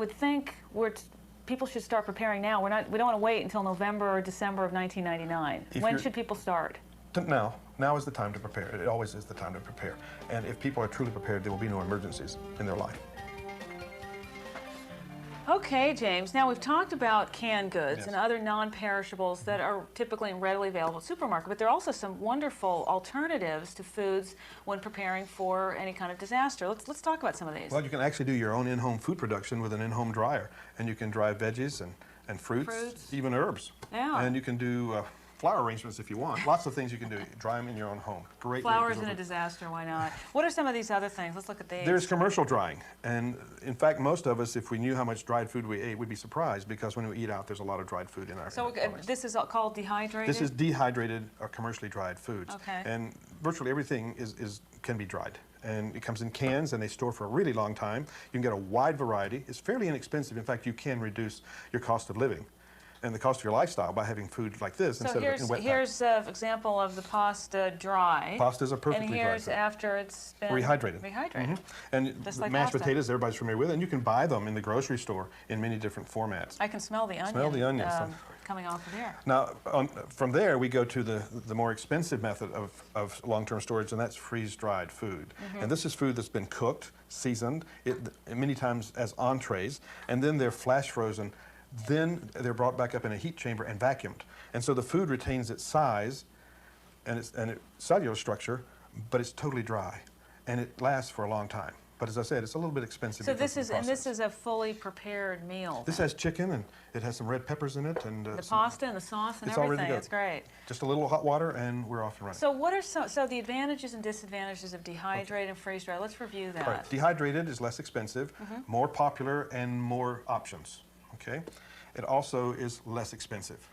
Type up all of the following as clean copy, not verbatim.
would think people should start preparing now. We don't want to wait until November or December of 1999. When should people start? Now. Now is the time to prepare. It always is the time to prepare. And if people are truly prepared, there will be no emergencies in their life. Okay, James. Now we've talked about canned goods and other non-perishables that are typically and readily available at the supermarket, but there are also some wonderful alternatives to foods when preparing for any kind of disaster. Let's talk about some of these. Well, you can actually do your own in-home food production with an in-home dryer, and you can dry veggies and fruits, even herbs. Yeah. And you can do flower arrangements if you want. Lots of things you can do. Dry them in your own home. Great. Flowers in a disaster, why not? What are some of these other things? Let's look at these. There's commercial drying. And in fact, most of us, if we knew how much dried food we ate, we'd be surprised because when we eat out, there's a lot of dried food in our So this is called dehydrated? This is dehydrated or commercially dried foods. Okay. And virtually everything can be dried. And it comes in cans, and they store for a really long time. You can get a wide variety. It's fairly inexpensive. In fact, you can reduce your cost of living and the cost of your lifestyle by having food like this instead of in wet here's an example of the pasta dry. Pastas are perfectly dry. And here's after it's been rehydrated. And like mashed pasta. Potatoes, everybody's familiar with, and you can buy them in the grocery store in many different formats. I can smell the onion. Smell the onions. Coming off of there. Now, from there, we go to the more expensive method of long-term storage, and that's freeze-dried food. And this is food that's been cooked, seasoned, many times as entrees, and then they're flash frozen. Then they're brought back up in a heat chamber and vacuumed. And so the food retains its size and its cellular structure, but it's totally dry. And it lasts for a long time. But as I said, it's a little bit expensive. So this is a fully prepared meal. This has chicken, and it has some red peppers in it, and the pasta and the sauce and everything. All ready to go. It's great. Just a little hot water, and we're off and running. So what are so the advantages and disadvantages of dehydrated and freeze dried? Let's review that. Right. Dehydrated is less expensive, more popular, and more options. Okay, it also is less expensive.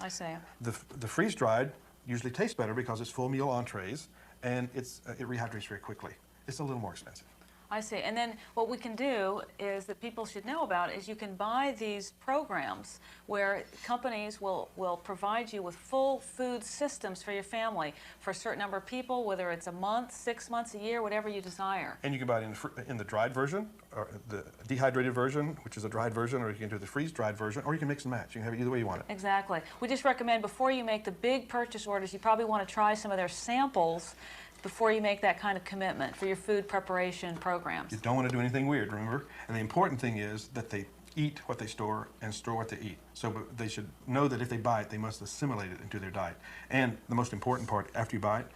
I see. The freeze dried usually tastes better because it's full meal entrees, and it rehydrates very quickly. It's a little more expensive. I see. And then what we can do is that people should know about is you can buy these programs where companies will provide you with full food systems for your family for a certain number of people, whether it's a month, 6 months, a year, whatever you desire. And you can buy it in the dried version, or the dehydrated version, which is a dried version, or you can do the freeze-dried version, or you can mix and match. You can have it either way you want it. Exactly. We just recommend before you make the big purchase orders, you probably want to try some of their samples before you make that kind of commitment for your food preparation programs. You don't want to do anything weird, remember? And the important thing is that they eat what they store and store what they eat. So they should know that if they buy it, they must assimilate it into their diet. And the most important part, after you buy it,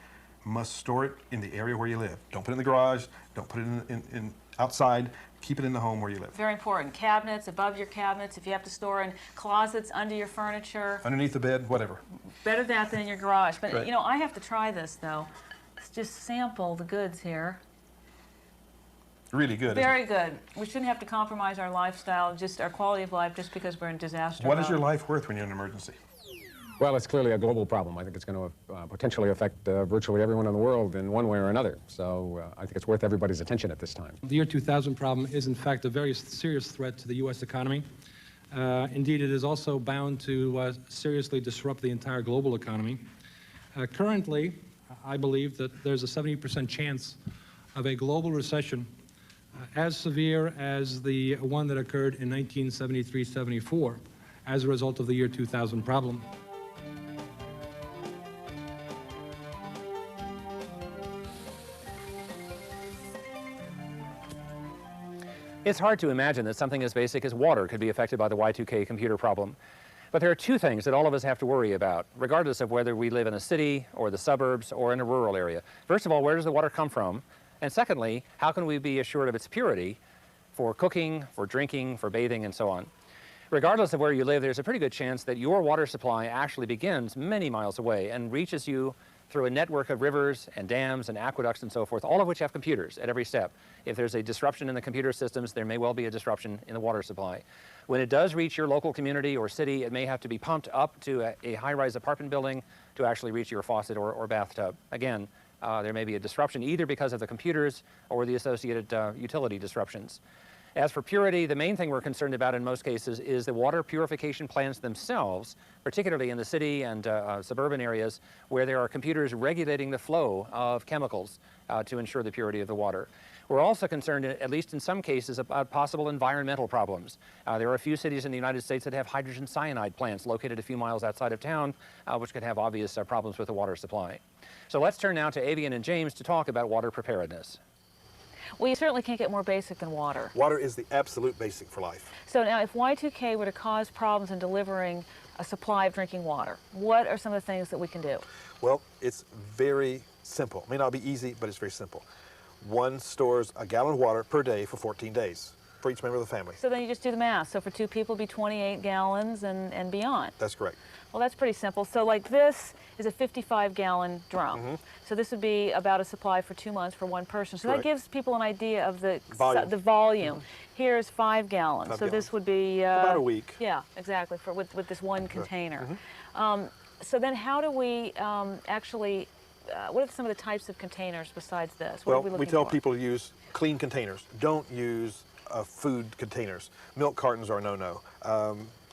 must store it in the area where you live. Don't put it in the garage, don't put it in outside, keep it in the home where you live. Very important. Cabinets, above your cabinets, if you have to store in closets, under your furniture. Underneath the bed, whatever. Better that than in your garage. But right. You know, I have to try this though. Just sample the goods here. Really good. Very good. We shouldn't have to compromise our lifestyle, just our quality of life, just because we're in disaster What mode. is your life worth when you're in an emergency? Well, it's clearly a global problem. I think it's going to potentially affect virtually everyone in the world in one way or another. So I think it's worth everybody's attention at this time. The year 2000 problem is, in fact, a very serious threat to the U.S. economy. Indeed, it is also bound to seriously disrupt the entire global economy. Currently, I believe that there's a 70% chance of a global recession as severe as the one that occurred in 1973-74 as a result of the year 2000 problem. It's hard to imagine that something as basic as water could be affected by the Y2K computer problem. But there are two things that all of us have to worry about, regardless of whether we live in a city or the suburbs or in a rural area. First of all, where does the water come from? And secondly, how can we be assured of its purity for cooking, for drinking, for bathing, and so on? Regardless of where you live, there's a pretty good chance that your water supply actually begins many miles away and reaches you through a network of rivers and dams and aqueducts and so forth, all of which have computers at every step. If there's a disruption in the computer systems, there may well be a disruption in the water supply. When it does reach your local community or city, it may have to be pumped up to a high-rise apartment building to actually reach your faucet or bathtub. Again, there may be a disruption either because of the computers or the associated utility disruptions. As for purity, the main thing we're concerned about in most cases is the water purification plants themselves, particularly in the city and suburban areas where there are computers regulating the flow of chemicals to ensure the purity of the water. We're also concerned, at least in some cases, about possible environmental problems. There are a few cities in the United States that have hydrogen cyanide plants located a few miles outside of town, which could have obvious problems with the water supply. So let's turn now to Avian and James to talk about water preparedness. Well, you certainly can't get more basic than water. Water is the absolute basic for life. So now, if Y2K were to cause problems in delivering a supply of drinking water, what are some of the things that we can do? Well, it's very simple. It may not be easy, but it's very simple. One stores a gallon of water per day for 14 days for each member of the family. So then you just do the math. So for 2 people, it'd be 28 gallons and beyond. That's correct. Well, that's pretty simple. So like this is a 55-gallon drum. So this would be about a supply for 2 months for one person. So Correct. that gives people an idea of the Volume. the volume. Here's 5 gallons. 5 so gallons. this would be About a week. Yeah, exactly. For with this one container. So then, how do we actually? What are some of the types of containers besides this? What are Well, we looking tell for? people to use clean containers. Don't use food containers. Milk cartons are a no-no.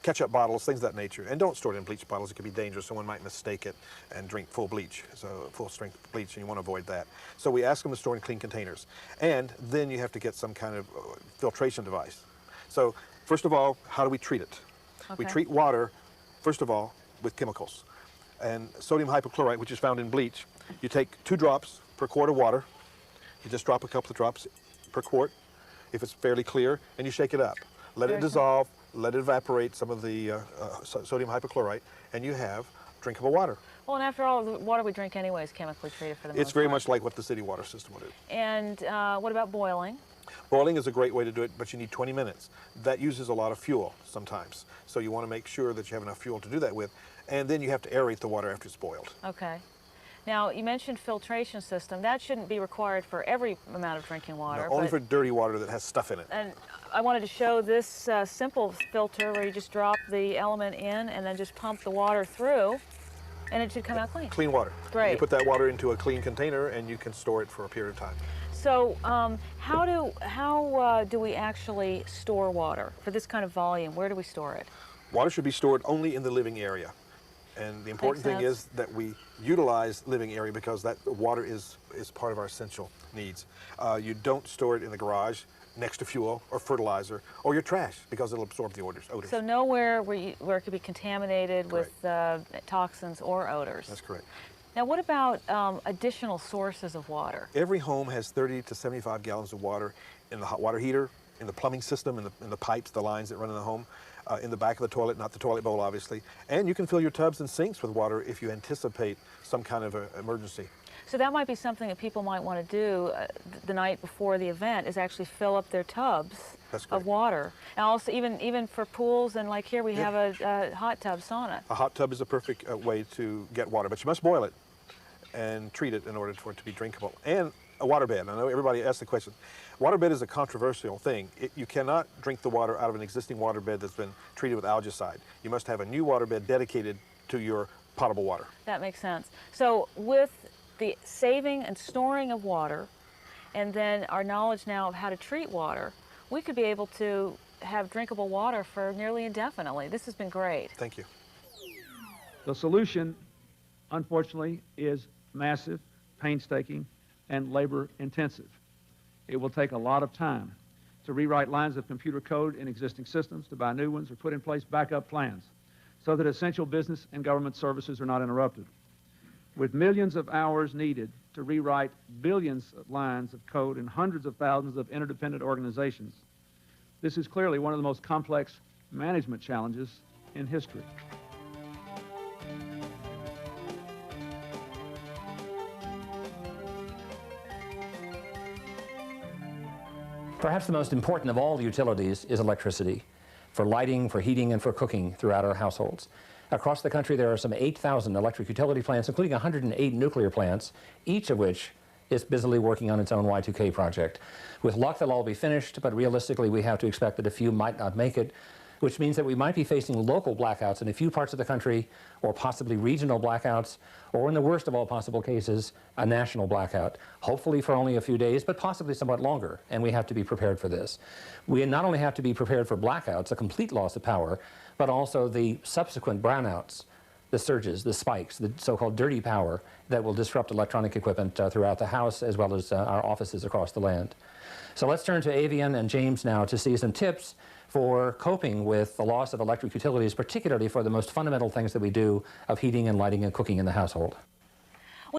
Ketchup bottles, things of that nature. And don't store it in bleach bottles. It can be dangerous. Someone might mistake it and drink full bleach, so full strength bleach, and you want to avoid that. So we ask them to store in clean containers. And then you have to get some kind of filtration device. So first of all, how do we treat it? We Okay. treat water, first of all, with chemicals. And sodium hypochlorite, which is found in bleach, you take 2 drops per quart of water. You just drop a couple of drops per quart, if it's fairly clear, and you shake it up. Let it Very dissolve, let it evaporate some of the sodium hypochlorite, and you have drinkable water. Well, and after all, the water we drink anyway is chemically treated for the most It's very part. much like what the city water system would do. And what about boiling? Boiling is a great way to do it, but you need 20 minutes. That uses a lot of fuel sometimes, so you want to make sure that you have enough fuel to do that with, and then you have to aerate the water after it's boiled. Okay. Now, you mentioned filtration system. That shouldn't be required for every amount of drinking water. Only but- for dirty water that has stuff in it. And I wanted to show this simple filter where you just drop the element in and then just pump the water through, and it should come out clean. Clean water. Great. You put that water into a clean container and you can store it for a period of time. So how do we actually store water for this kind of volume? Where do we store it? Water should be stored only in the living area. And the important thing sense. is that we utilize living area because that water is part of our essential needs. You don't store it in the garage next to fuel or fertilizer or your trash because it'll absorb the odors. So nowhere where it could be contaminated with toxins or odors. That's correct. Now, what about additional sources of water? Every home has 30 to 75 gallons of water in the hot water heater, in the plumbing system, in the pipes, the lines that run in the home, in the back of the toilet, not the toilet bowl, obviously. And you can fill your tubs and sinks with water if you anticipate some kind of emergency. So that might be something that people might want to do the night before the event, is actually fill up their tubs That's of great. water. And also even for pools, and like here we Yeah. have a hot tub sauna. A hot tub is a perfect way to get water, but you must boil it and treat it in order for it to be drinkable. And a waterbed. I know everybody asks the question. Waterbed is a controversial thing. You cannot drink the water out of an existing waterbed that's been treated with algicide. You must have a new waterbed dedicated to your potable water. That makes sense. So with the saving and storing of water, and then our knowledge now of how to treat water, we could be able to have drinkable water for nearly indefinitely. This has been great. Thank you. The solution, unfortunately, is massive, painstaking, and labor-intensive. It will take a lot of time to rewrite lines of computer code in existing systems, to buy new ones, or put in place backup plans so that essential business and government services are not interrupted. With millions of hours needed to rewrite billions of lines of code in hundreds of thousands of interdependent organizations, this is clearly one of the most complex management challenges in history. Perhaps the most important of all utilities is electricity, for lighting, for heating, and for cooking throughout our households. Across the country, there are some 8,000 electric utility plants, including 108 nuclear plants, each of which is busily working on its own Y2K project. With luck, they'll all be finished, but realistically, we have to expect that a few might not make it, which means that we might be facing local blackouts in a few parts of the country, or possibly regional blackouts, or in the worst of all possible cases, a national blackout, hopefully for only a few days, but possibly somewhat longer, and we have to be prepared for this. We not only have to be prepared for blackouts, a complete loss of power, but also the subsequent brownouts, the surges, the spikes, the so-called dirty power that will disrupt electronic equipment throughout the house as well as our offices across the land. So let's turn to Avian and James now to see some tips for coping with the loss of electric utilities, particularly for the most fundamental things that we do of heating and lighting and cooking in the household.